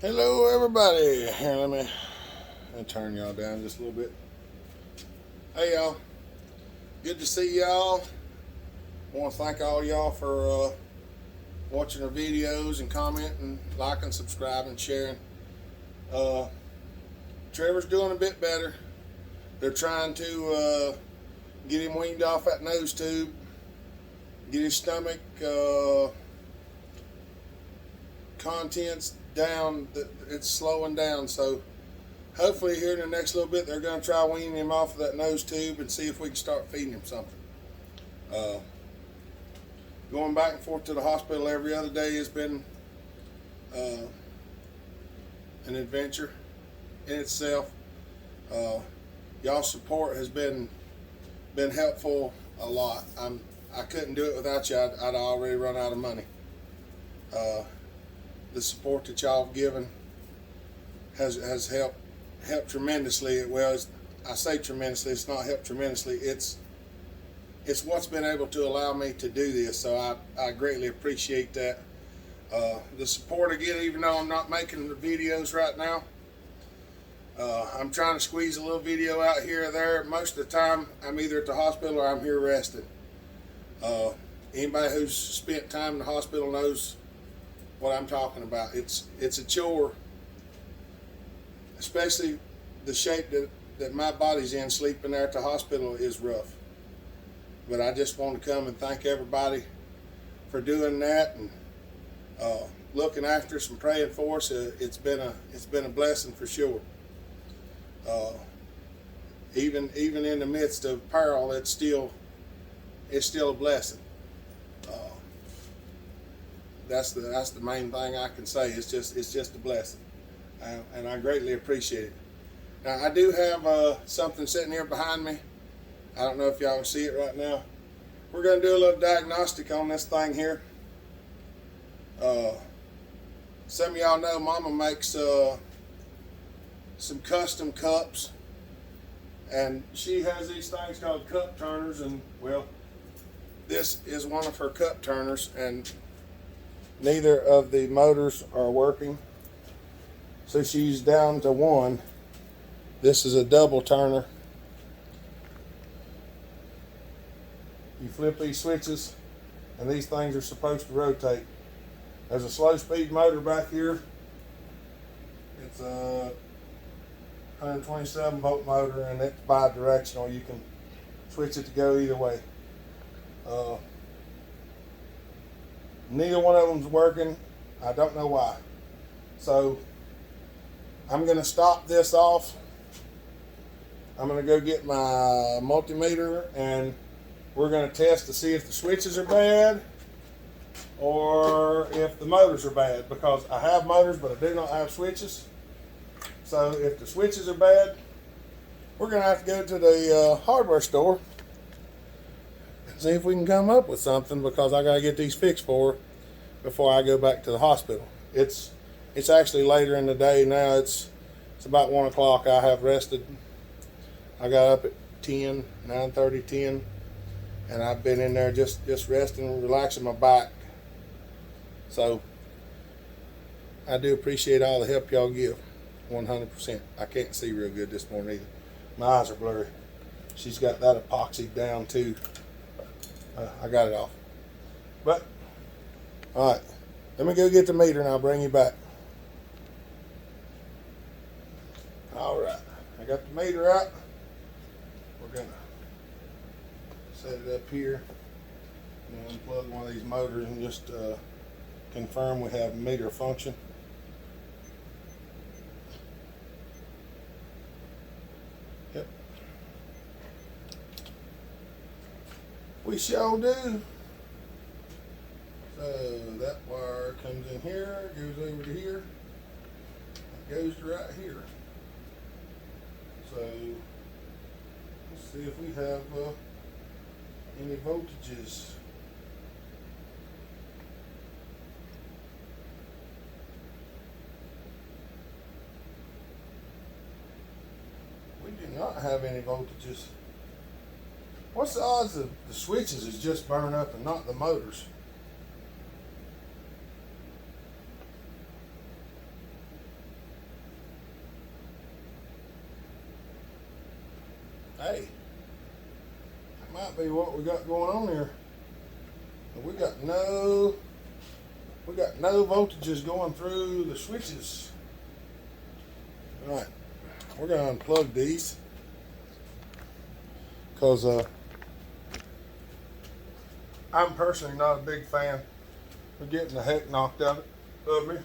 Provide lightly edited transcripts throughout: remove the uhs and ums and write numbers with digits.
Hello, everybody. Here, let me turn y'all down just a little bit. Hey, y'all. Good to see y'all. I want to thank all y'all for watching our videos and commenting, liking, subscribing, sharing. Uh, Trevor's doing a bit better. They're trying to get him weaned off that nose tube, get his stomach contents down. It's slowing down, so hopefully here in the next little bit they're going to try weaning him off of that nose tube and see if we can start feeding him something. Going back and forth to the hospital every other day has been an adventure in itself. Y'all's support has been helpful a lot. I couldn't do it without you. I'd already run out of money. The support that y'all have given has helped tremendously. Well, I say tremendously. It's not helped tremendously. It's what's been able to allow me to do this. So I greatly appreciate that. The support again, even though I'm not making the videos right now. I'm trying to squeeze a little video out here or there. Most of the time, I'm either at the hospital or I'm here resting. Anybody who's spent time in the hospital knows what I'm talking about. It's a chore, especially the shape that my body's in. Sleeping there at the hospital is rough. But I just want to come and thank everybody for doing that and looking after us and praying for us. It's been a blessing for sure. Even in the midst of peril, it's still a blessing. That's the main thing I can say. It's just a blessing, and I greatly appreciate it. Now I do have something sitting here behind me. I don't know if y'all can see it right now. We're going to do a little diagnostic on this thing here. Some of y'all know Mama makes some custom cups, and she has these things called cup turners, and well, this is one of her cup turners, and neither of the motors are working, so she's down to one. This is a double turner. You flip these switches and these things are supposed to rotate. There's a slow speed motor back here. It's a 127 volt motor, and it's bi-directional. You can switch it to go either way. Neither one of them's working. I don't know why. So I'm going to stop this off. I'm going to go get my multimeter, and we're going to test to see if the switches are bad or if the motors are bad, because I have motors but I do not have switches. So if the switches are bad, we're going to have to go to the hardware store and see if we can come up with something, because I got to get these fixed for her before I go back to the hospital. It's actually later in the day now. It's about 1 o'clock. I have rested. I got up at 9:30, 10, and I've been in there just resting and relaxing my back. So I do appreciate all the help y'all give, 100%. I can't see real good this morning either. My eyes are blurry. She's got that epoxy down too. I got it off. But all right, let me go get the meter and I'll bring you back. All right, I got the meter out. We're gonna set it up here and unplug one of these motors and just confirm we have meter function. Yep, we sure do. So that wire comes in here, goes over to here, it goes to right here. So let's see if we have any voltages. We do not have any voltages. What's the odds of the switches is just burn up and not the motors? Hey, that might be what we got going on here. But we got no voltages going through the switches. All right, we're gonna unplug these because I'm personally not a big fan of getting the heck knocked out of me.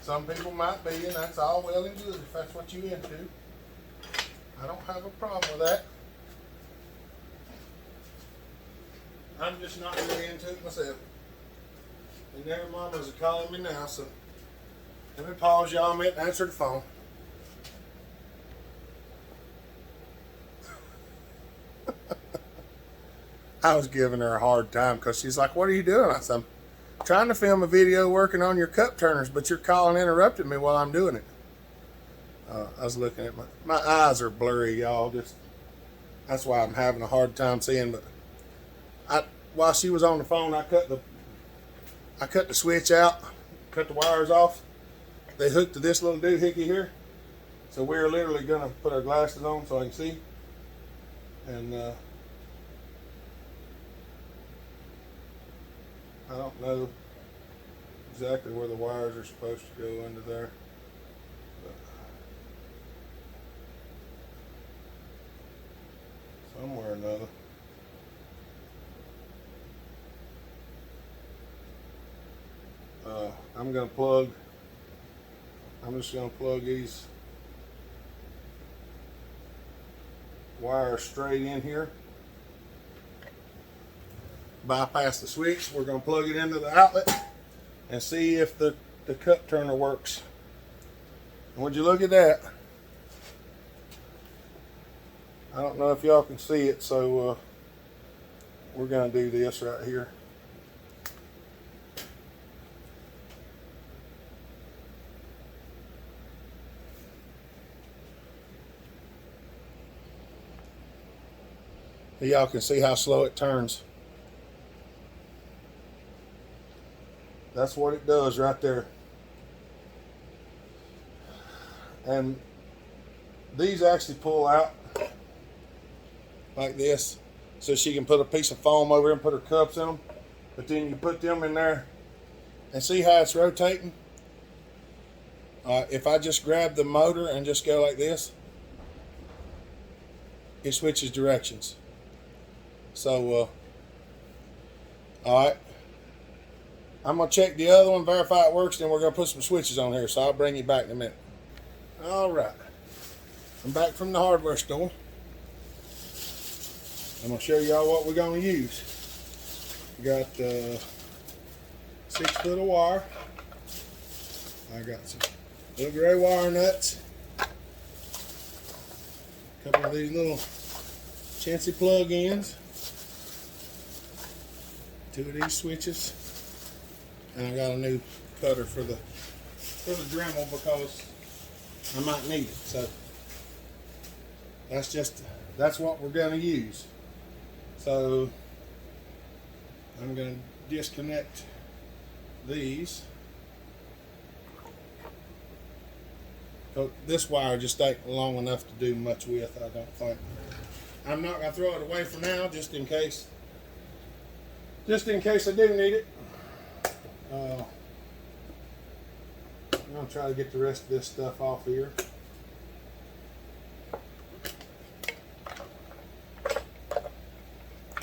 Some people might be, and that's all well and good if that's what you're into. I don't have a problem with that. I'm just not really into it myself. And their mamas are calling me now, so let me pause y'all a minute and answer the phone. I was giving her a hard time because she's like, "What are you doing?" I said, "I'm trying to film a video working on your cup turners, but you're calling interrupting me while I'm doing it." I was looking at my eyes are blurry, y'all. That's why I'm having a hard time seeing. But while she was on the phone, I cut the switch out, cut the wires off. They hooked to this little doohickey here, so we're literally gonna put our glasses on so I can see. And I don't know exactly where the wires are supposed to go into there. But somewhere or another. I'm just going to plug these wires straight in here. Bypass the switch. We're going to plug it into the outlet and see if the cup turner works. And would you look at that? I don't know if y'all can see it, so we're going to do this right here. Y'all can see how slow it turns. That's what it does right there. And these actually pull out like this, so she can put a piece of foam over here and put her cups in them. But then you put them in there and see how it's rotating. If I just grab the motor and just go like this, it switches directions. So, all right. I'm going to check the other one, verify it works, then we're going to put some switches on here. So I'll bring you back in a minute. All right. I'm back from the hardware store. I'm going to show y'all what we're going to use. We got 6 foot of wire. I got some little gray wire nuts. A couple of these little chintzy plug-ins. 2 of these switches. And I got a new cutter for the Dremel because I might need it. So that's what we're going to use. So I'm going to disconnect these. This wire just ain't long enough to do much with, I don't think. I'm not going to throw it away for now, just in case. Just in case I do need it. I'm going to try to get the rest of this stuff off here.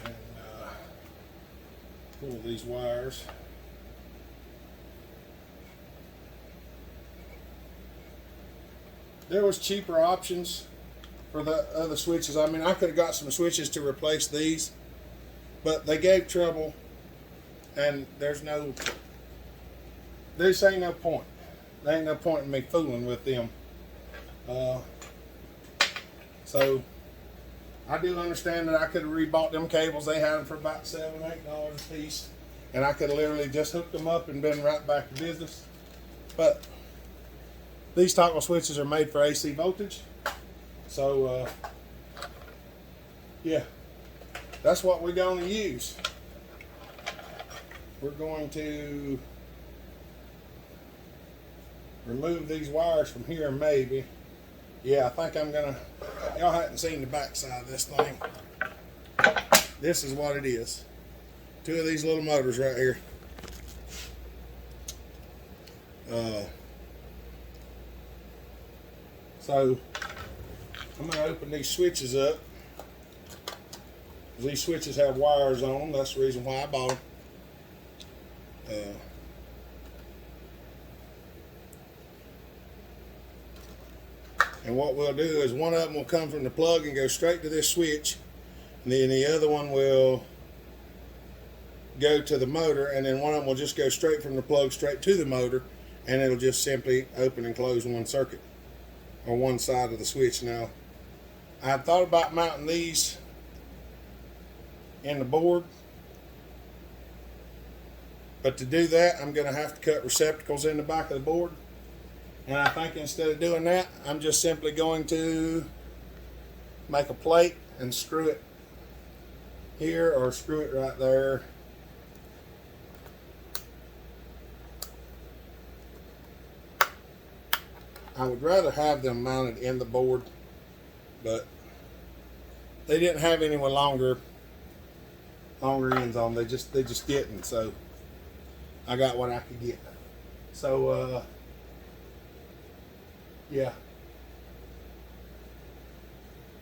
And pull these wires. There was cheaper options for the other switches. I mean, I could have got some switches to replace these, but they gave trouble, and this ain't no point. There ain't no point in me fooling with them. So I do understand that I could have rebought them cables. They had them for about $7, $8 a piece, and I could have literally just hooked them up and been right back to business. But these toggle switches are made for AC voltage. So yeah, that's what we're going to use. We're going to remove these wires from here maybe. Yeah, I think I'm gonna, y'all haven't seen the back side of this thing. This is what it is. Two of these little motors right here. So I'm going to open these switches up. These switches have wires on them. That's the reason why I bought them. And what we'll do is one of them will come from the plug and go straight to this switch, and then the other one will go to the motor, and then one of them will just go straight from the plug straight to the motor, and it'll just simply open and close one circuit or one side of the switch. Now, I thought about mounting these in the board, but to do that I'm going to have to cut receptacles in the back of the board, and I think instead of doing that I'm just simply going to make a plate and screw it here or screw it right there. I would rather have them mounted in the board, but they didn't have any with longer ends on. They just didn't. So I got what I could get. So yeah.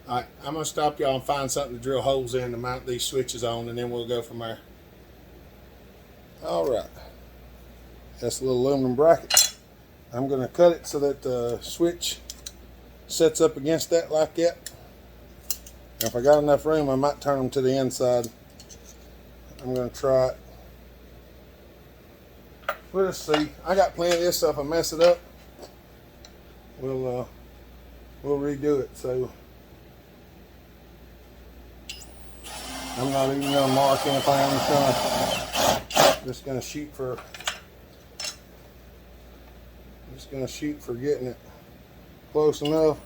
All right, I'm gonna stop y'all and find something to drill holes in to mount these switches on, and then we'll go from there. All right, that's a little aluminum bracket. I'm going to cut it so that the switch sets up against that like that. If I got enough room, I might turn them to the inside. I'm going to try it. We'll just see. I got plenty of this, so if I mess it up, we'll redo it. So I'm not even going to mark anything. I'm just going to shoot for. Just going to shoot for getting it close enough.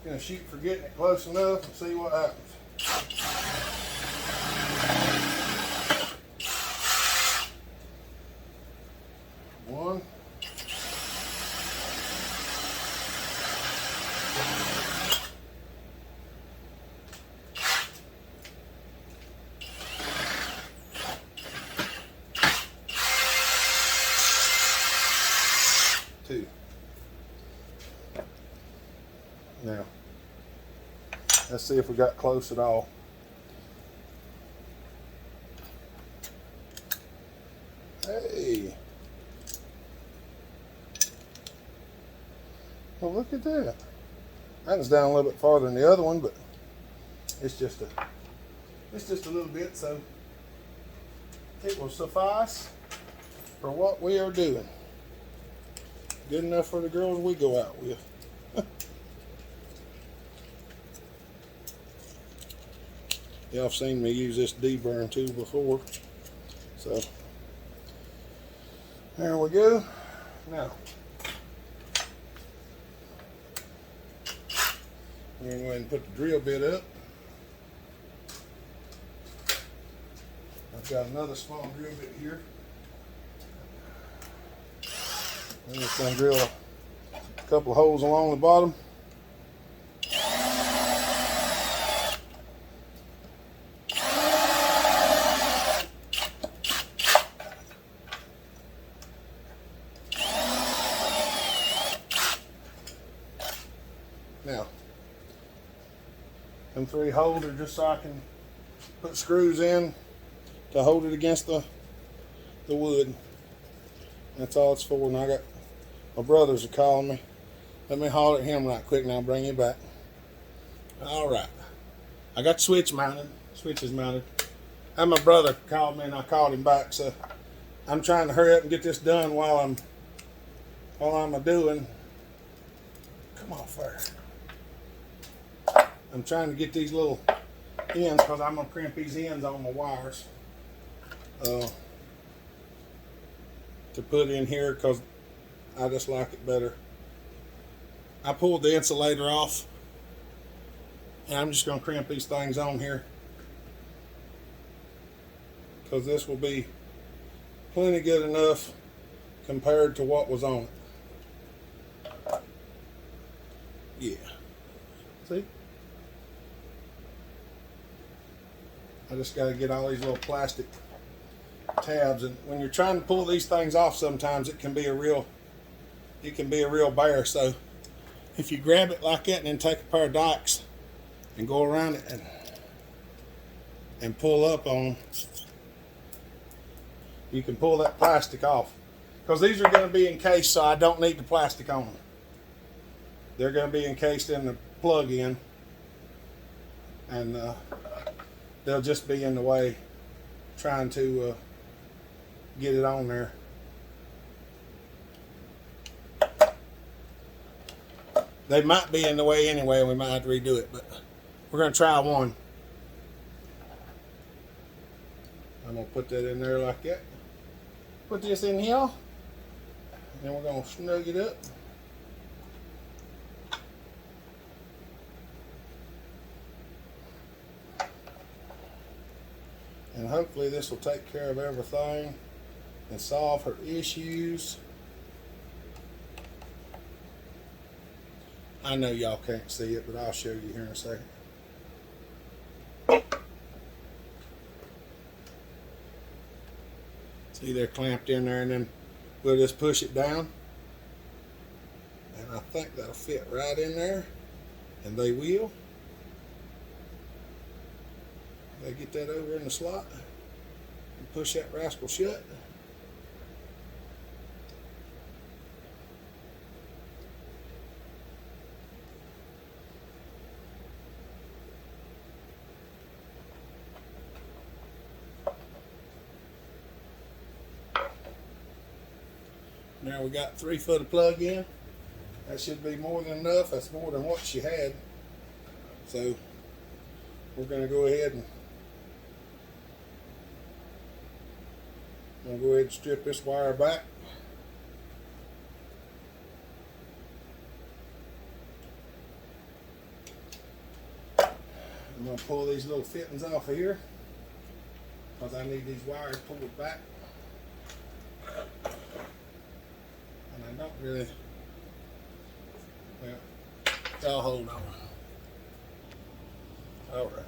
Going to shoot for getting it close enough and see what happens. One. Two. Now, let's see if we got close at all. Hey. Well, look at that. That one's down a little bit farther than the other one, but it's just a little bit, so it will suffice for what we are doing. Good enough for the girls we go out with. Y'all have seen me use this D-burn tool before. So, there we go. Now, we're going to go ahead and put the drill bit up. I've got another small drill bit here. I'm just going to drill a couple of holes along the bottom. Now, them 3 holes are just so I can put screws in to hold it against the wood. That's all it's for. And I got my brothers are calling me. Let me holler at him right quick and I'll bring you back. Alright. I got switches mounted. And my brother called me and I called him back, so I'm trying to hurry up and get this done while I'm doing. Come on first. I'm trying to get these little ends because I'm going to crimp these ends on my wires to put in here because I just like it better. I pulled the insulator off and I'm just going to crimp these things on here because this will be plenty good enough compared to what was on it. Yeah. See? I just got to get all these little plastic tabs, and when you're trying to pull these things off, sometimes it can be a real bear. So if you grab it like that and then take a pair of dikes and go around it and pull up on, you can pull that plastic off, because these are going to be encased, so I don't need the plastic on them. They're going to be encased in the plug-in, and they'll just be in the way trying to get it on there. They might be in the way anyway, and we might have to redo it, but we're going to try one. I'm going to put that in there like that. Put this in here, and then we're going to snug it up. And hopefully this will take care of everything and solve her issues. I know y'all can't see it, but I'll show you here in a second. See, they're clamped in there, and then we'll just push it down. And I think that'll fit right in there, and they will. They get that over in the slot and push that rascal shut. Now we got 3 foot of plug in. That should be more than enough. That's more than what she had. So we're going to go ahead and strip this wire back. I'm going to pull these little fittings off of here, because I need these wires pulled back. And I don't really, well, y'all hold on. Alright.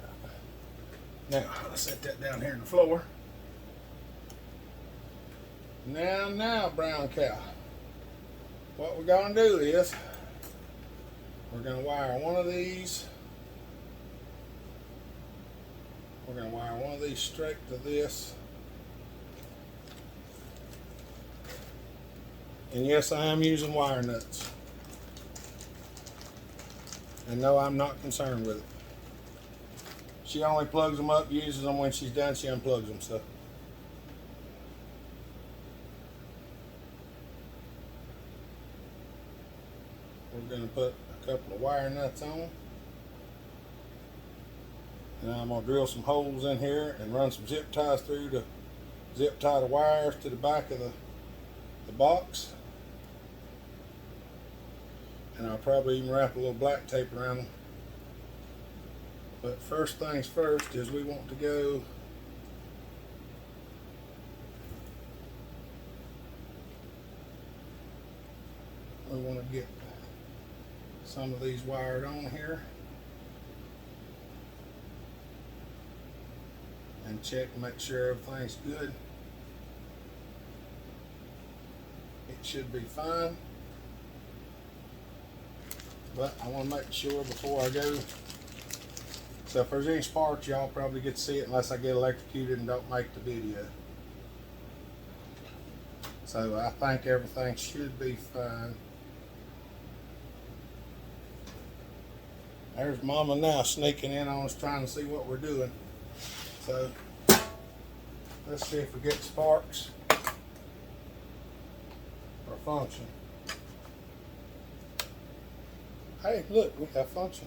Now, I'll set that down here on the floor. Now, brown cow. What we're going to do is, we're going to wire one of these. We're going to wire one of these straight to this. And yes, I am using wire nuts. And no, I'm not concerned with it. She only plugs them up, uses them. When she's done, she unplugs them. So we're going to put a couple of wire nuts on. And I'm going to drill some holes in here and run some zip ties through to zip tie the wires to the back of the box. And I'll probably even wrap a little black tape around them. But first things first is we want to go get some of these wired on here and check and make sure everything's good. It should be fine, but I want to make sure before I go. So if there's any sparks, y'all probably get to see it unless I get electrocuted and don't make the video. So I think everything should be fine. There's Mama now sneaking in on us trying to see what we're doing. So let's see if we get sparks or function. Hey, look, we have function.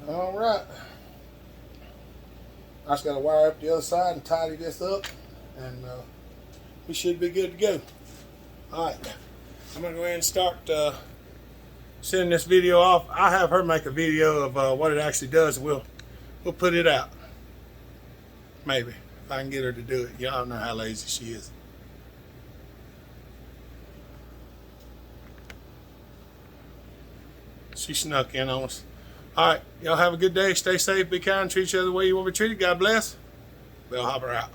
All right. I just got to wire up the other side and tidy this up, and we should be good to go. All right. I'm going to go ahead and start sending this video off. I have her make a video of what it actually does, and we'll put it out. Maybe. If I can get her to do it. Y'all know how lazy she is. She snuck in on us. All right. Y'all have a good day. Stay safe. Be kind. Treat each other the way you want to be treated. God bless. Bellhopper out.